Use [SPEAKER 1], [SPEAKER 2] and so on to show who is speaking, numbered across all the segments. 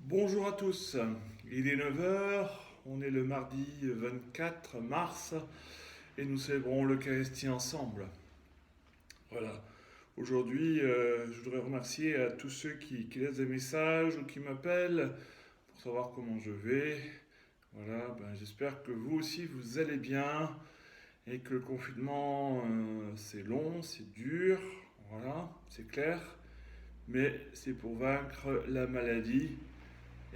[SPEAKER 1] Bonjour à tous, il est 9 heures. On est le mardi 24 mars et nous célébrons l'Eucharistie ensemble. Voilà. Aujourd'hui, je voudrais remercier à tous ceux qui laissent des messages ou qui m'appellent pour savoir comment je vais. Voilà, j'espère que vous aussi vous allez bien et que le confinement c'est long, c'est dur, voilà, c'est clair, mais c'est pour vaincre la maladie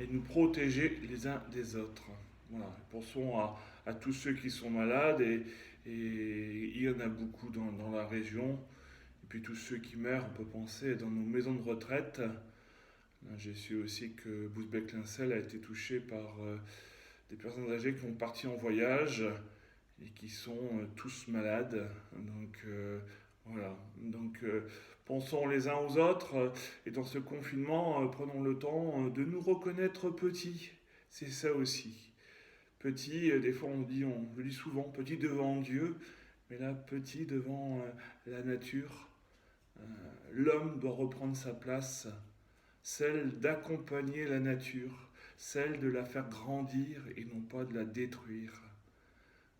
[SPEAKER 1] et nous protéger les uns des autres. Voilà. Pensons à tous ceux qui sont malades et il y en a beaucoup dans la région. Et puis tous ceux qui meurent, on peut penser dans nos maisons de retraite. J'ai su aussi que Bousbec-Lincel a été touché par des personnes âgées qui sont parties en voyage et qui sont tous malades. Voilà. Pensons les uns aux autres et dans ce confinement, prenons le temps de nous reconnaître petits. C'est ça aussi. Petit, des fois je le dis souvent, petit devant Dieu, mais là, petit devant la nature. Euh, L'homme doit reprendre sa place, celle d'accompagner la nature, celle de la faire grandir et non pas de la détruire.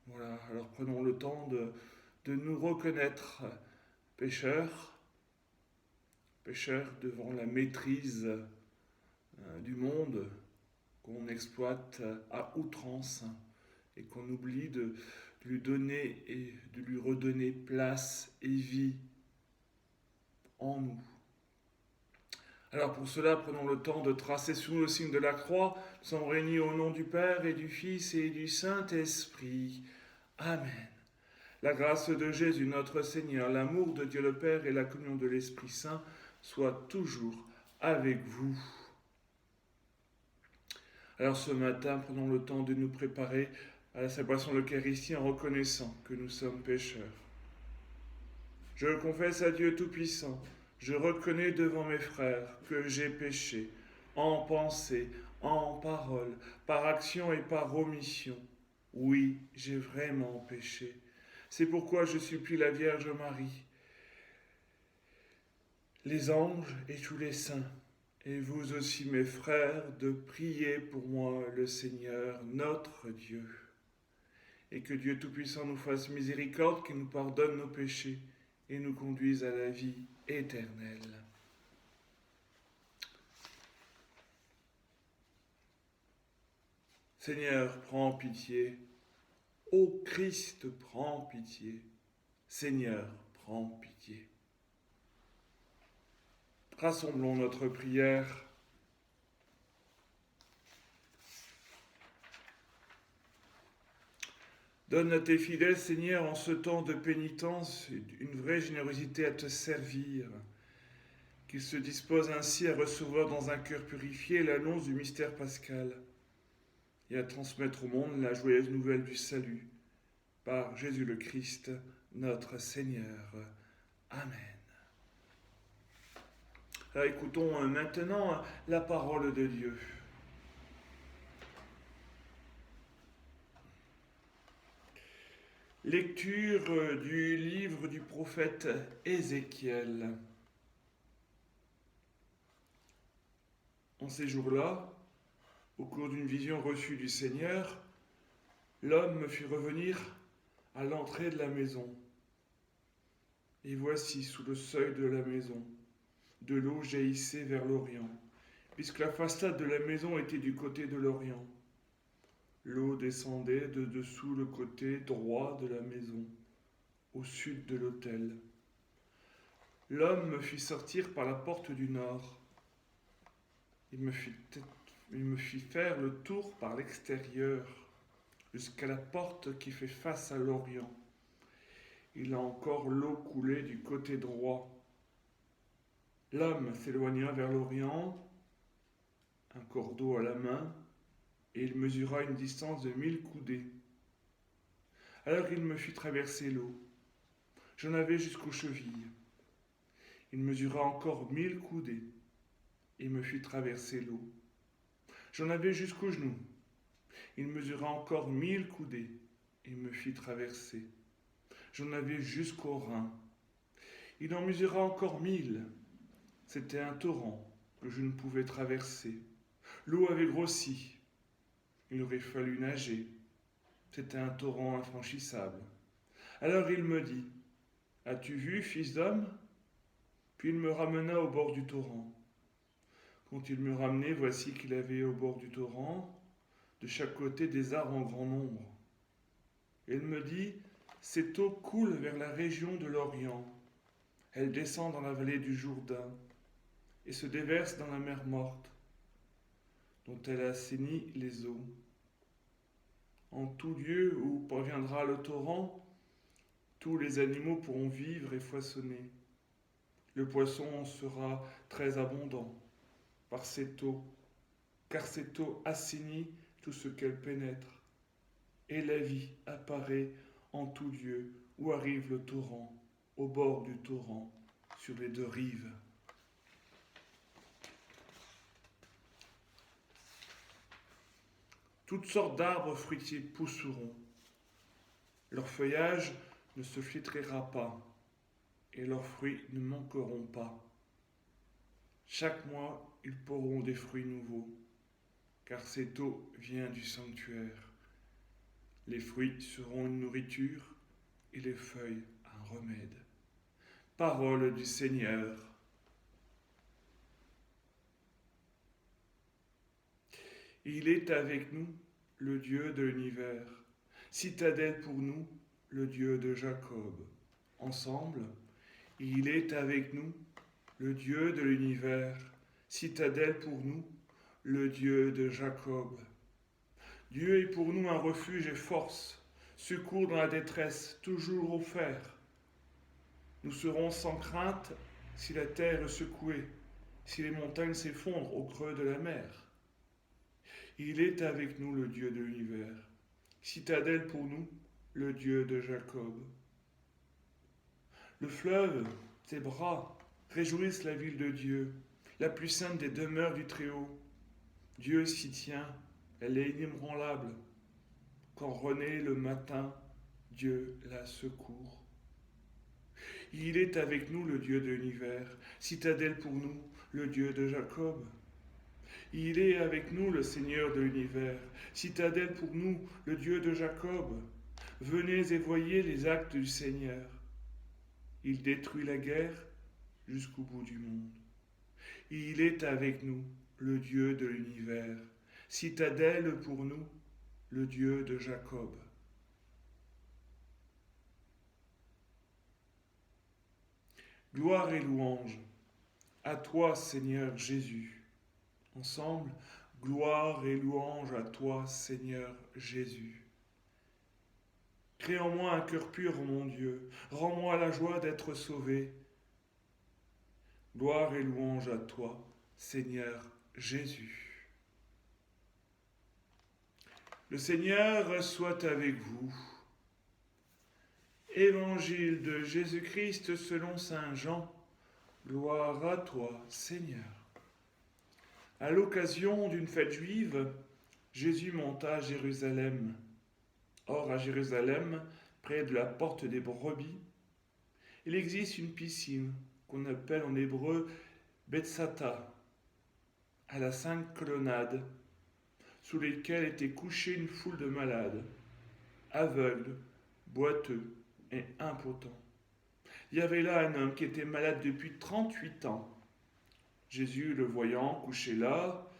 [SPEAKER 1] Voilà, alors prenons le temps de nous reconnaître pécheurs, pécheurs devant la maîtrise du monde qu'on exploite à outrance et qu'on oublie de lui donner et de lui redonner place et vie en nous. Alors pour cela, prenons le temps de tracer sous le signe de la croix. Nous sommes réunis au nom du Père et du Fils et du Saint-Esprit. Amen. La grâce de Jésus notre Seigneur, l'amour de Dieu le Père et la communion de l'Esprit Saint soient toujours avec vous. Alors ce matin, prenons le temps de nous préparer à la célébration de l'Eucharistie en reconnaissant que nous sommes pécheurs. Je confesse à Dieu Tout-Puissant, je reconnais devant mes frères que j'ai péché, en pensée, en parole, par action et par omission. Oui, j'ai vraiment péché. C'est pourquoi je supplie la Vierge Marie, les anges et tous les saints, et vous aussi mes frères, de prier pour moi le Seigneur, notre Dieu. Et que Dieu Tout-Puissant nous fasse miséricorde, qu'il nous pardonne nos péchés et nous conduise à la vie éternelle. Seigneur, prends pitié. Ô Christ, prends pitié. Seigneur, prends pitié. Rassemblons notre prière. Donne à tes fidèles, Seigneur, en ce temps de pénitence, une vraie générosité à te servir, qu'ils se disposent ainsi à recevoir dans un cœur purifié l'annonce du mystère pascal et à transmettre au monde la joyeuse nouvelle du salut, par Jésus le Christ, notre Seigneur. Amen. Alors écoutons maintenant la parole de Dieu. Lecture du livre du prophète Ézéchiel. En ces jours-là, au cours d'une vision reçue du Seigneur, l'homme me fit revenir à l'entrée de la maison. Et voici, sous le seuil de la maison, de l'eau jaillissait vers l'Orient, puisque la façade de la maison était du côté de l'Orient. L'eau descendait de dessous le côté droit de la maison, au sud de l'autel. L'homme me fit sortir par la porte du nord. Il me fit faire le tour par l'extérieur, jusqu'à la porte qui fait face à l'Orient. Il a encore l'eau coulée du côté droit. L'homme s'éloigna vers l'Orient, un cordeau à la main, et il mesura une distance de 1000 coudées. Alors il me fit traverser l'eau. J'en avais jusqu'aux chevilles. Il mesura encore 1000 coudées, et me fit traverser l'eau. J'en avais jusqu'aux genoux. Il mesura encore 1000 coudées, et me fit traverser. J'en avais jusqu'aux reins. Il en mesura encore 1000. C'était un torrent que je ne pouvais traverser. L'eau avait grossi. Il aurait fallu nager. C'était un torrent infranchissable. Alors il me dit, « As-tu vu, fils d'homme ?» Puis il me ramena au bord du torrent. Quand il me ramenait, voici qu'il avait au bord du torrent, de chaque côté des arbres en grand nombre. Et il me dit, « Cette eau coule vers la région de l'Orient. Elle descend dans la vallée du Jourdain et se déverse dans la mer morte, dont elle assainit les eaux. En tout lieu où parviendra le torrent, tous les animaux pourront vivre et foisonner. Le poisson en sera très abondant par cette eau, car cette eau assainit tout ce qu'elle pénètre. Et la vie apparaît en tout lieu où arrive le torrent, au bord du torrent, sur les deux rives. » Toutes sortes d'arbres fruitiers pousseront. Leur feuillage ne se flétrira pas, et leurs fruits ne manqueront pas. Chaque mois, ils porront des fruits nouveaux, car cette eau vient du sanctuaire. Les fruits seront une nourriture, et les feuilles un remède. Parole du Seigneur. Il est avec nous, le Dieu de l'univers, citadelle pour nous, le Dieu de Jacob. Ensemble, il est avec nous, le Dieu de l'univers, citadelle pour nous, le Dieu de Jacob. Dieu est pour nous un refuge et force, secours dans la détresse, toujours offert. Nous serons sans crainte si la terre est secouée, si les montagnes s'effondrent au creux de la mer. Il est avec nous le Dieu de l'univers, citadelle pour nous, le Dieu de Jacob. Le fleuve, ses bras, réjouissent la ville de Dieu, la plus sainte des demeures du Très-Haut. Dieu s'y tient, elle est inébranlable. Quand renaît le matin, Dieu la secourt. Il est avec nous le Dieu de l'univers, citadelle pour nous, le Dieu de Jacob. Il est avec nous le Seigneur de l'univers, citadelle pour nous, le Dieu de Jacob. Venez et voyez les actes du Seigneur. Il détruit la guerre jusqu'au bout du monde. Il est avec nous, le Dieu de l'univers, citadelle pour nous, le Dieu de Jacob. Gloire et louange à toi, Seigneur Jésus. Ensemble, gloire et louange à toi, Seigneur Jésus. Crée en moi un cœur pur, mon Dieu. Rends-moi la joie d'être sauvé. Gloire et louange à toi, Seigneur Jésus. Le Seigneur soit avec vous. Évangile de Jésus-Christ selon saint Jean. Gloire à toi, Seigneur. À l'occasion d'une fête juive, Jésus monta à Jérusalem. Or, à Jérusalem, près de la porte des brebis, il existe une piscine qu'on appelle en hébreu Bethsata, à la 5 colonnades, sous lesquelles était couchée une foule de malades, aveugles, boiteux et impotents. Il y avait là un homme qui était malade depuis 38 ans. Jésus, le voyant couché là,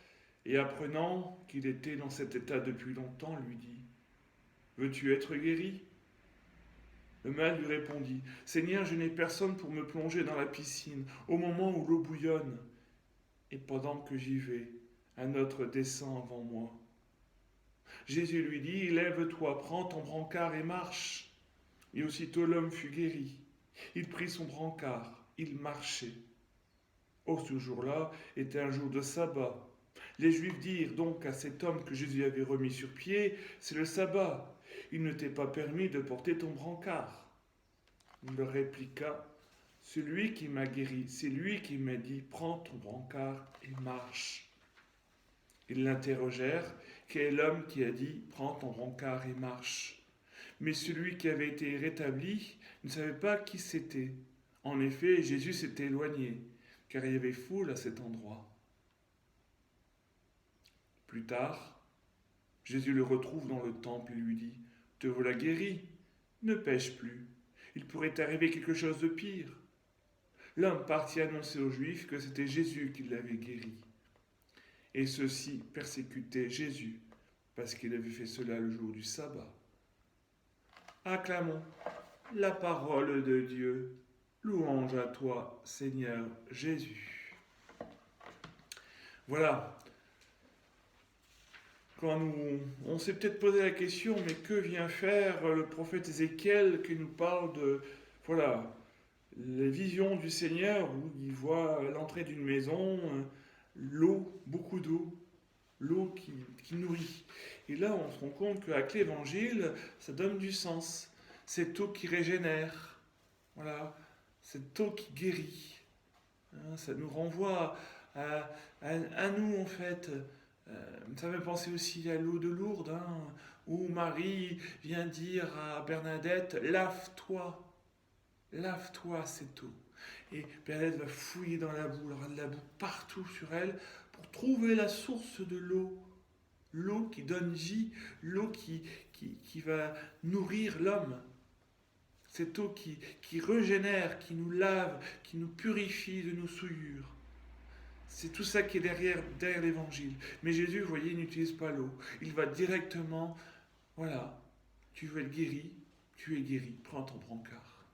[SPEAKER 1] et apprenant qu'il était dans cet état depuis longtemps, lui dit, « Veux-tu être guéri ?» Le malade lui répondit, « Seigneur, je n'ai personne pour me plonger dans la piscine au moment où l'eau bouillonne, et pendant que j'y vais, un autre descend avant moi. » Jésus lui dit, « Lève-toi, prends ton brancard et marche. » Et aussitôt l'homme fut guéri. Il prit son brancard, il marchait. Or, ce jour-là était un jour de sabbat. Les Juifs dirent donc à cet homme que Jésus avait remis sur pied, « C'est le sabbat, il ne t'est pas permis de porter ton brancard. » Il leur répliqua, « Celui qui m'a guéri, c'est lui qui m'a dit, prends ton brancard et marche. » Ils l'interrogèrent, « Quel est l'homme qui a dit, prends ton brancard et marche ?» Mais celui qui avait été rétabli ne savait pas qui c'était. En effet, Jésus s'était éloigné, car il y avait foule à cet endroit. Plus tard, Jésus le retrouve dans le temple et lui dit « Te voilà guéri, ne pêche plus, il pourrait t'arriver quelque chose de pire. » L'homme partit annoncer aux Juifs que c'était Jésus qui l'avait guéri. Et ceux-ci persécutaient Jésus parce qu'il avait fait cela le jour du sabbat. Acclamons la parole de Dieu. Louange à toi, Seigneur Jésus. Voilà. Quand on s'est peut-être posé la question, mais que vient faire le prophète Ézéchiel qui nous parle de, voilà, les visions du Seigneur où il voit l'entrée d'une maison, l'eau, beaucoup d'eau, l'eau qui nourrit. Et là, on se rend compte qu'avec l'Évangile, ça donne du sens. Cette eau qui régénère, voilà, cette eau qui guérit. Ça nous renvoie à nous, en fait. Ça me fait penser aussi à l'eau de Lourdes, où Marie vient dire à Bernadette, lave-toi cette eau. Et Bernadette va fouiller dans la boue, il y aura de la boue partout sur elle, pour trouver la source de l'eau. L'eau qui donne vie, l'eau qui va nourrir l'homme. Cette eau qui régénère, qui nous lave, qui nous purifie de nos souillures. C'est tout ça qui est derrière l'évangile. Mais Jésus, vous voyez, il n'utilise pas l'eau. Il va directement, voilà, tu veux être guéri, tu es guéri, prends ton brancard.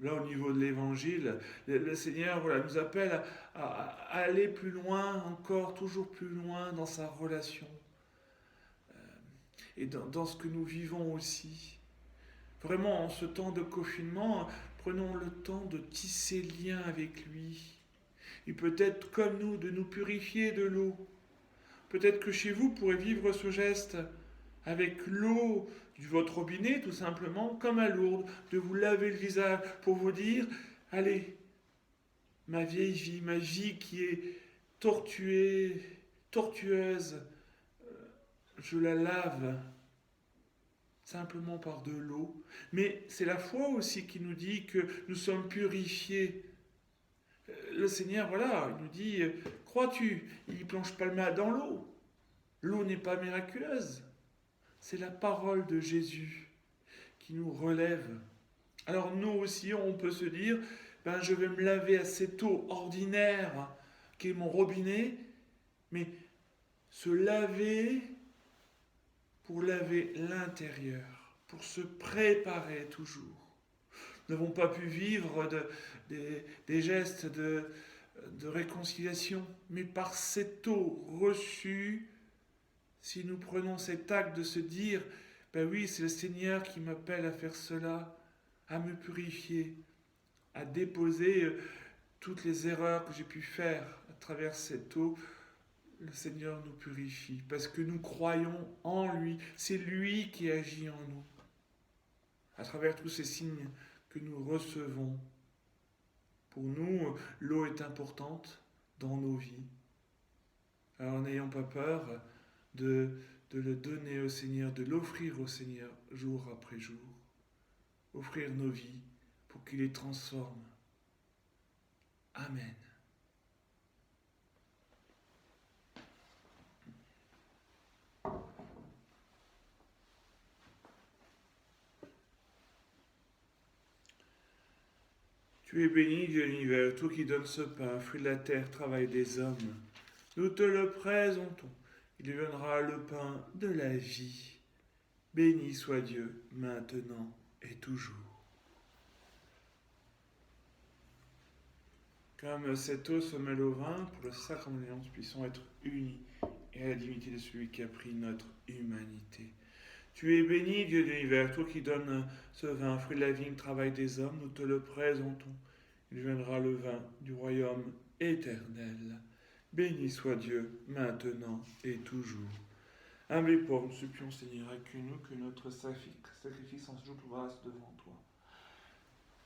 [SPEAKER 1] Là, au niveau de l'évangile, le Seigneur nous appelle à aller plus loin, encore, toujours plus loin dans sa relation. Et dans ce que nous vivons aussi. Vraiment, en ce temps de confinement, prenons le temps de tisser lien avec lui. Et peut-être, comme nous, de nous purifier de l'eau. Peut-être que chez vous, vous pourrez vivre ce geste avec l'eau de votre robinet, tout simplement, comme à Lourdes, de vous laver le visage pour vous dire, allez, ma vieille vie, ma vie qui est tortueuse, je la lave simplement par de l'eau. Mais c'est la foi aussi qui nous dit que nous sommes purifiés. Le Seigneur, voilà, il nous dit, crois-tu, il ne plonge pas le mal dans l'eau. L'eau n'est pas miraculeuse. C'est la parole de Jésus qui nous relève. Alors nous aussi, on peut se dire, je vais me laver à cette eau ordinaire qui est mon robinet, mais se laver pour laver l'intérieur, pour se préparer toujours. Nous n'avons pas pu vivre des gestes de réconciliation, mais par cette eau reçue, si nous prenons cet acte de se dire, oui, c'est le Seigneur qui m'appelle à faire cela, à me purifier, à déposer toutes les erreurs que j'ai pu faire à travers cette eau, le Seigneur nous purifie, parce que nous croyons en lui, c'est lui qui agit en nous, à travers tous ces signes que nous recevons. Pour nous, l'eau est importante dans nos vies. Alors n'ayons pas peur de le donner au Seigneur, de l'offrir au Seigneur jour après jour. Offrir nos vies pour qu'il les transforme. Amen. Tu es béni, Dieu de l'univers, toi qui donnes ce pain, fruit de la terre, travail des hommes. Nous te le présentons. Il deviendra le pain de la vie. Béni soit Dieu, maintenant et toujours. Comme cette eau se mêle au vin, pour le sacrement de l'Alliance, puissons être unis et à la dignité de celui qui a pris notre humanité. Tu es béni, Dieu de l'univers, toi qui donnes ce vin, fruit de la vigne, travail des hommes, nous te le présentons. Il viendra le vin du royaume éternel. Béni soit Dieu, maintenant et toujours. Humble et pauvre, nous supplions, Seigneur, accuse-nous que notre sacrifice en ce jour de grâce devant toi.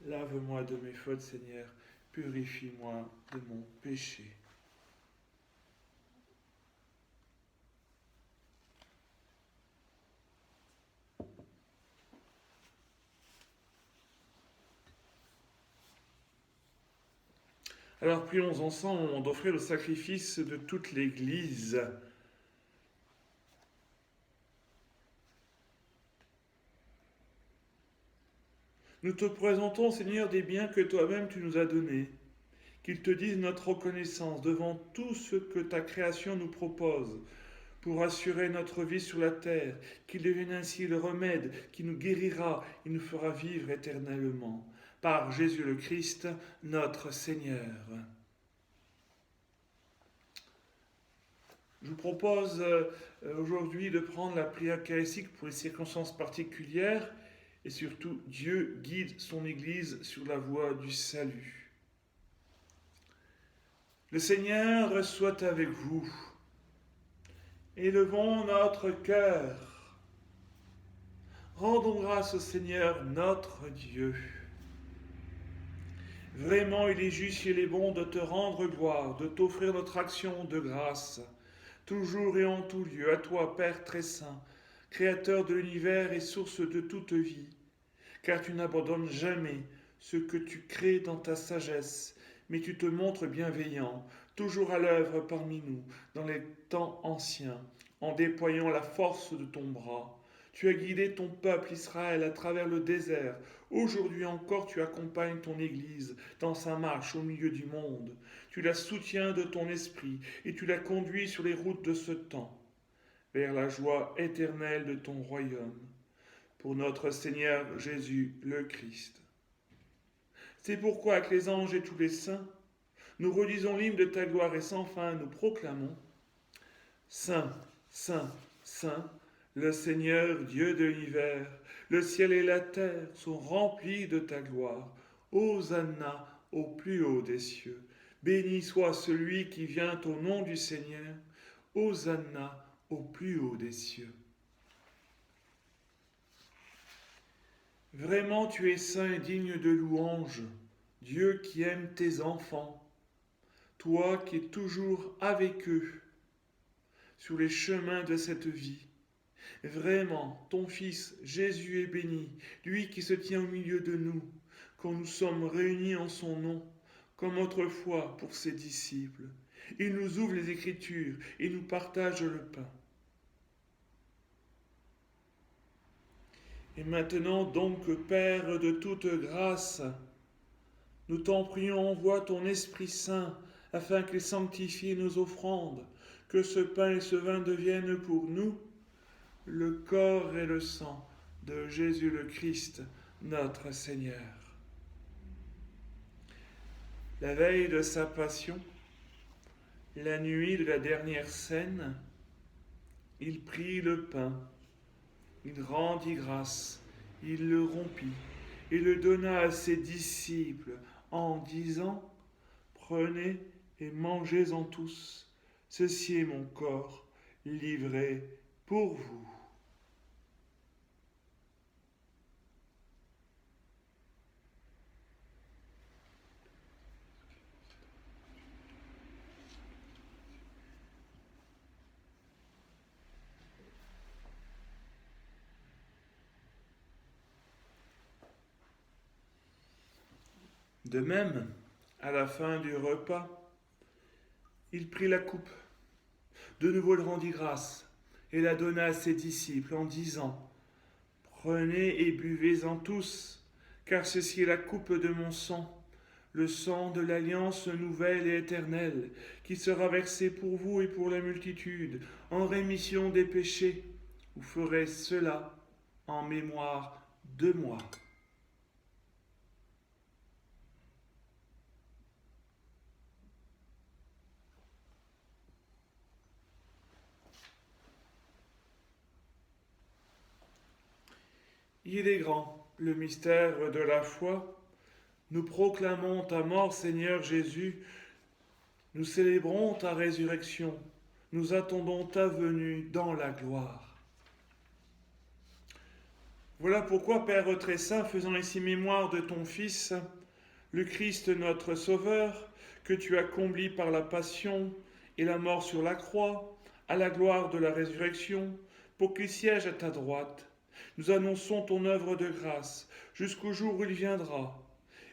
[SPEAKER 1] Lave-moi de mes fautes, Seigneur, purifie-moi de mon péché. Alors prions ensemble d'offrir le sacrifice de toute l'Église. Nous te présentons, Seigneur, des biens que toi-même tu nous as donnés, qu'ils te disent notre reconnaissance devant tout ce que ta création nous propose, pour assurer notre vie sur la terre, qu'il devienne ainsi le remède qui nous guérira et nous fera vivre éternellement. Par Jésus le Christ, notre Seigneur. Je vous propose aujourd'hui de prendre la prière eucharistique pour les circonstances particulières et surtout Dieu guide son Église sur la voie du salut. Le Seigneur soit avec vous. Élevons notre cœur. Rendons grâce au Seigneur notre Dieu. Vraiment, il est juste et il est bon de te rendre gloire, de t'offrir notre action de grâce, toujours et en tout lieu, à toi, Père très saint, Créateur de l'univers et source de toute vie, car tu n'abandonnes jamais ce que tu crées dans ta sagesse, mais tu te montres bienveillant, toujours à l'œuvre parmi nous, dans les temps anciens, en déployant la force de ton bras. Tu as guidé ton peuple Israël à travers le désert. Aujourd'hui encore, tu accompagnes ton Église dans sa marche au milieu du monde. Tu la soutiens de ton esprit et tu la conduis sur les routes de ce temps, vers la joie éternelle de ton royaume. Pour notre Seigneur Jésus le Christ. C'est pourquoi, avec les anges et tous les saints, nous redisons l'hymne de ta gloire et sans fin nous proclamons Saint, Saint, Saint, le Seigneur Dieu de l'univers, le ciel et la terre sont remplis de ta gloire. Hosanna au plus haut des cieux. Béni soit celui qui vient au nom du Seigneur. Hosanna au plus haut des cieux. Vraiment tu es saint et digne de louange, Dieu qui aime tes enfants, toi qui es toujours avec eux sur les chemins de cette vie. Vraiment, ton Fils Jésus est béni, lui qui se tient au milieu de nous, quand nous sommes réunis en son nom, comme autrefois pour ses disciples. Il nous ouvre les Écritures et nous partage le pain. Et maintenant donc, Père de toute grâce, nous t'en prions, envoie ton Esprit Saint, afin qu'il sanctifie nos offrandes, que ce pain et ce vin deviennent pour nous le corps et le sang de Jésus le Christ, notre Seigneur. La veille de sa passion, la nuit de la dernière scène, il prit le pain, il rendit grâce, il le rompit et le donna à ses disciples en disant « Prenez et mangez-en tous, ceci est mon corps livré pour vous. » De même, à la fin du repas, il prit la coupe, de nouveau il rendit grâce et la donna à ses disciples en disant « Prenez et buvez-en tous, car ceci est la coupe de mon sang, le sang de l'alliance nouvelle et éternelle, qui sera versé pour vous et pour la multitude, en rémission des péchés. Vous ferez cela en mémoire de moi. » Il est grand, le mystère de la foi. Nous proclamons ta mort, Seigneur Jésus. Nous célébrons ta résurrection. Nous attendons ta venue dans la gloire. Voilà pourquoi, Père très saint, faisant ici mémoire de ton Fils, le Christ notre Sauveur, que tu accomplis par la passion et la mort sur la croix, à la gloire de la résurrection, pour qu'il siège à ta droite. Nous annonçons ton œuvre de grâce jusqu'au jour où il viendra,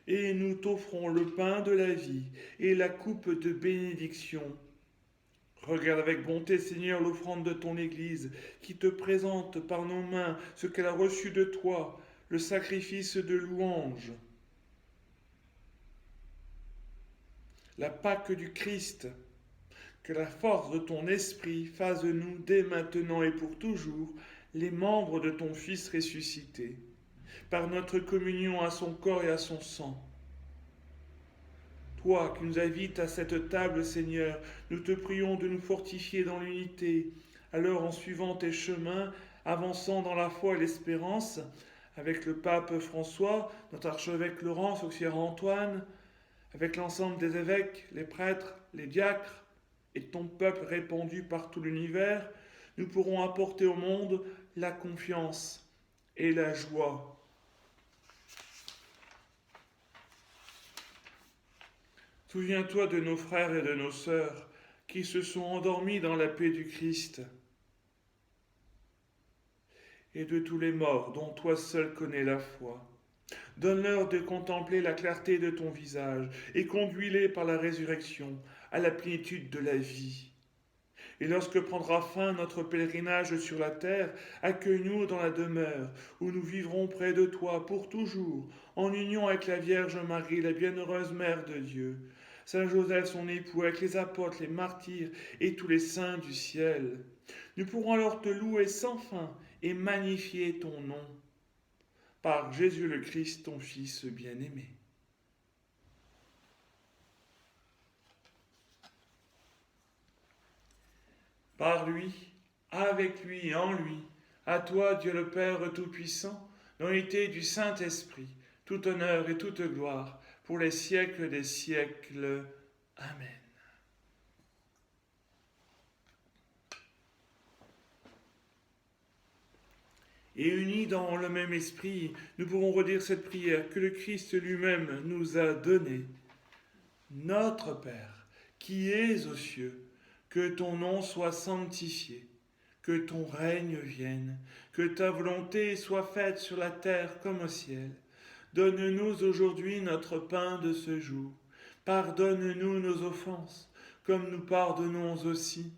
[SPEAKER 1] et nous t'offrons le pain de la vie et la coupe de bénédiction. Regarde avec bonté, Seigneur, l'offrande de ton Église, qui te présente par nos mains ce qu'elle a reçu de toi, le sacrifice de louange, la Pâque du Christ. Que la force de ton esprit fasse de nous, dès maintenant et pour toujours, les membres de ton Fils ressuscité, par notre communion à son corps et à son sang. Toi qui nous invites à cette table, Seigneur, nous te prions de nous fortifier dans l'unité, alors en suivant tes chemins, avançant dans la foi et l'espérance, avec le pape François, notre archevêque Laurence, auxiliaire Antoine, avec l'ensemble des évêques, les prêtres, les diacres, et ton peuple répandu par tout l'univers, nous pourrons apporter au monde la confiance et la joie. Souviens-toi de nos frères et de nos sœurs qui se sont endormis dans la paix du Christ et de tous les morts dont toi seul connais la foi. Donne-leur de contempler la clarté de ton visage et conduis-les par la résurrection à la plénitude de la vie. Et lorsque prendra fin notre pèlerinage sur la terre, accueille-nous dans la demeure où nous vivrons près de toi pour toujours, en union avec la Vierge Marie, la bienheureuse Mère de Dieu, Saint Joseph son époux, avec les apôtres, les martyrs et tous les saints du ciel. Nous pourrons alors te louer sans fin et magnifier ton nom. Par Jésus le Christ, ton Fils bien-aimé. Par lui, avec lui et en lui, à toi, Dieu le Père Tout-Puissant, dans l'unité du Saint-Esprit, tout honneur et toute gloire, pour les siècles des siècles. Amen. Et unis dans le même esprit, nous pouvons redire cette prière que le Christ lui-même nous a donnée. Notre Père, qui es aux cieux, que ton nom soit sanctifié, que ton règne vienne, que ta volonté soit faite sur la terre comme au ciel. Donne-nous aujourd'hui notre pain de ce jour. Pardonne-nous nos offenses, comme nous pardonnons aussi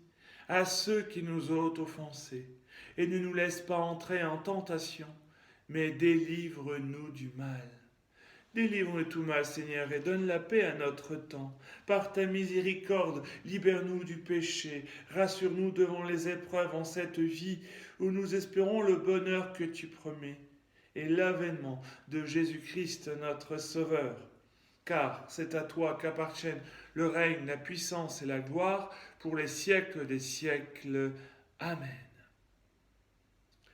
[SPEAKER 1] à ceux qui nous ont offensés. Et ne nous laisse pas entrer en tentation, mais délivre-nous du mal. Délivre-nous de tout mal, Seigneur, et donne la paix à notre temps. Par ta miséricorde, libère-nous du péché, rassure-nous devant les épreuves en cette vie où nous espérons le bonheur que tu promets et l'avènement de Jésus-Christ notre Sauveur. Car c'est à toi qu'appartiennent le règne, la puissance et la gloire pour les siècles des siècles. Amen.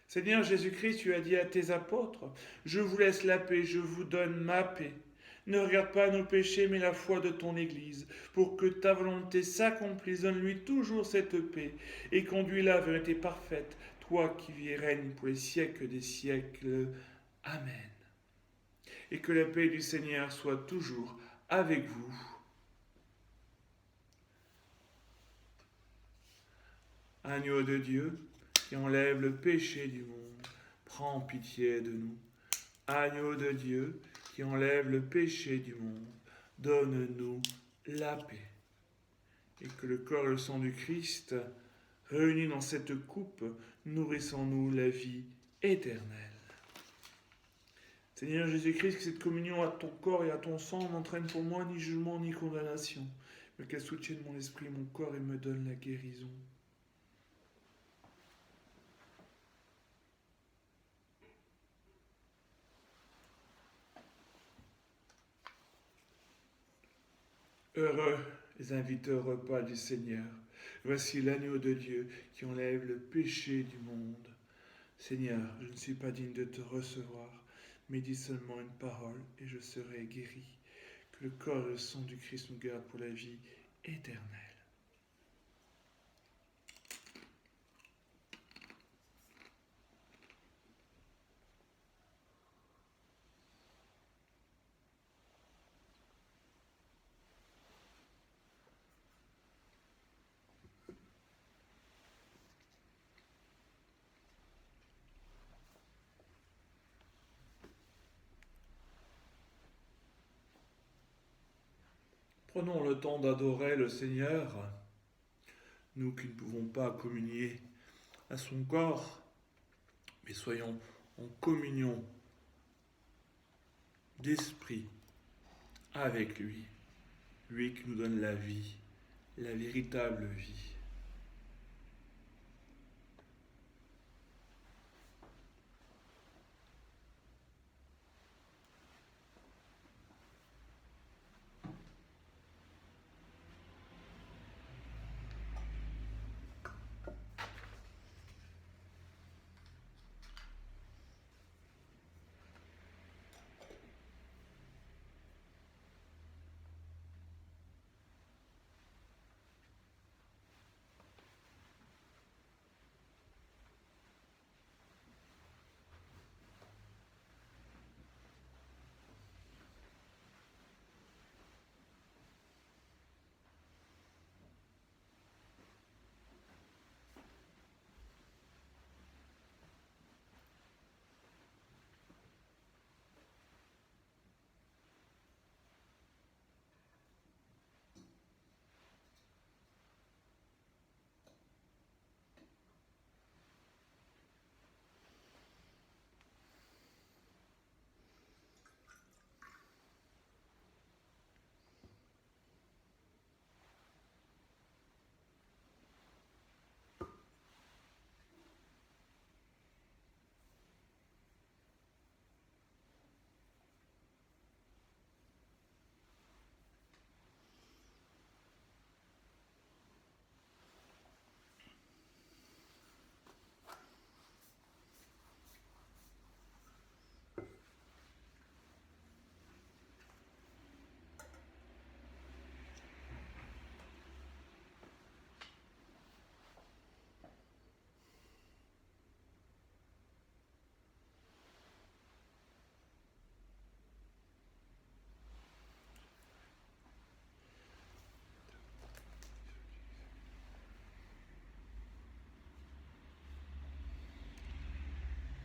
[SPEAKER 1] Seigneur Jésus-Christ, tu as dit à tes apôtres, « Je vous laisse la paix, je vous donne ma paix. Ne regarde pas nos péchés, mais la foi de ton Église, pour que ta volonté s'accomplisse. Donne-lui toujours cette paix, et conduis-la vers une parfaite, toi qui vis et règnes pour les siècles des siècles. Amen. » Et que la paix du Seigneur soit toujours avec vous. Agneau de Dieu, qui enlève le péché du monde, prends pitié de nous. Agneau de Dieu, qui enlève le péché du monde, donne-nous la paix. Et que le corps et le sang du Christ, réunis dans cette coupe, nourrissons-nous la vie éternelle. Seigneur Jésus-Christ, que cette communion à ton corps et à ton sang n'entraîne pour moi ni jugement ni condamnation, mais qu'elle soutienne mon esprit et mon corps et me donne la guérison. Heureux les invités au repas du Seigneur. Voici l'agneau de Dieu qui enlève le péché du monde. Seigneur, je ne suis pas digne de te recevoir, mais dis seulement une parole et je serai guéri. Que le corps et le sang du Christ nous gardent pour la vie éternelle. Prenons le temps d'adorer le Seigneur, nous qui ne pouvons pas communier à son corps, mais soyons en communion d'esprit avec lui, lui qui nous donne la vie, la véritable vie.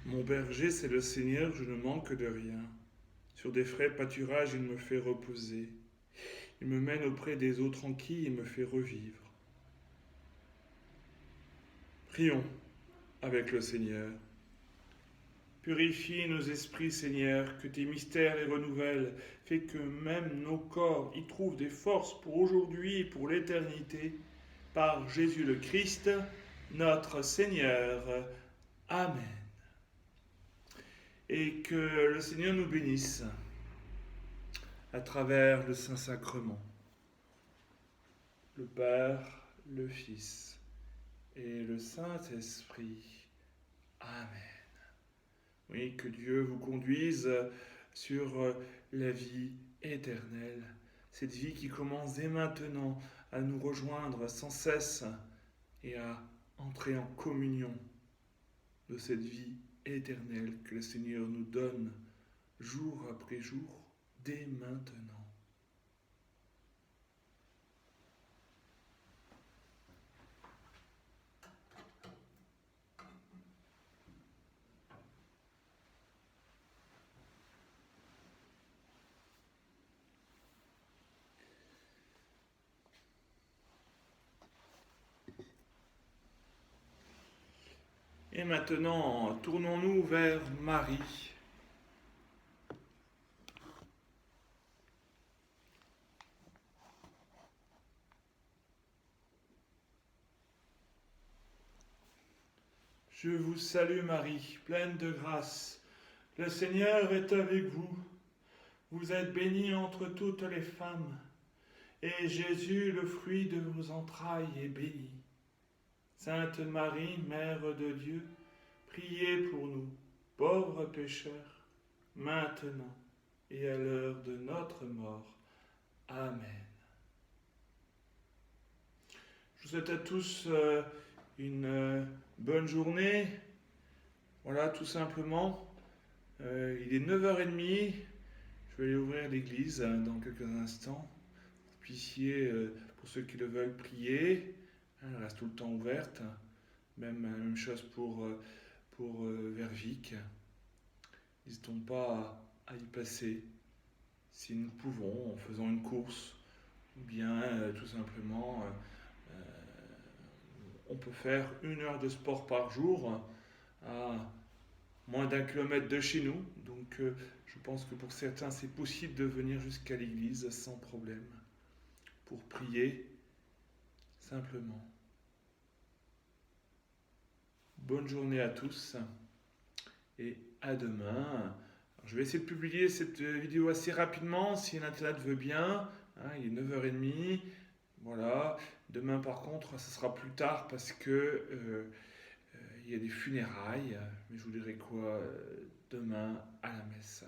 [SPEAKER 1] Mon berger, c'est le Seigneur, je ne manque de rien. Sur des frais pâturages, il me fait reposer. Il me mène auprès des eaux tranquilles et me fait revivre. Prions avec le Seigneur. Purifie nos esprits, Seigneur, que tes mystères les renouvellent, fais que même nos corps y trouvent des forces pour aujourd'hui et pour l'éternité. Par Jésus le Christ, notre Seigneur. Amen. Et que le Seigneur nous bénisse à travers le Saint-Sacrement, le Père, le Fils et le Saint-Esprit. Amen. Oui, que Dieu vous conduise sur la vie éternelle, cette vie qui commence dès maintenant à nous rejoindre sans cesse et à entrer en communion de cette vie éternelle que le Seigneur nous donne jour après jour, dès maintenant. Et maintenant, tournons-nous vers Marie. Je vous salue Marie, pleine de grâce. Le Seigneur est avec vous. Vous êtes bénie entre toutes les femmes, et Jésus, le fruit de vos entrailles, est béni. Sainte Marie, Mère de Dieu, priez pour nous, pauvres pécheurs, maintenant et à l'heure de notre mort. Amen. Je vous souhaite à tous une bonne journée. Voilà, tout simplement. Il est 9h30. Je vais aller ouvrir l'église dans quelques instants. Vous puissiez, pour ceux qui le veulent, prier. Elle reste tout le temps ouverte. Même chose pour Vervic. N'hésitons pas à y passer si nous pouvons, en faisant une course ou bien tout simplement on peut faire 1 heure de sport par jour à moins d'1 kilomètre de chez nous. Donc je pense que pour certains c'est possible de venir jusqu'à l'église sans problème pour prier simplement. Bonne journée à tous et à demain. Alors, je vais essayer de publier cette vidéo assez rapidement si l'internet veut bien. Hein, il est 9h30. Voilà. Demain par contre, ça sera plus tard parce que il y a des funérailles. Mais je vous dirai quoi demain à la messe.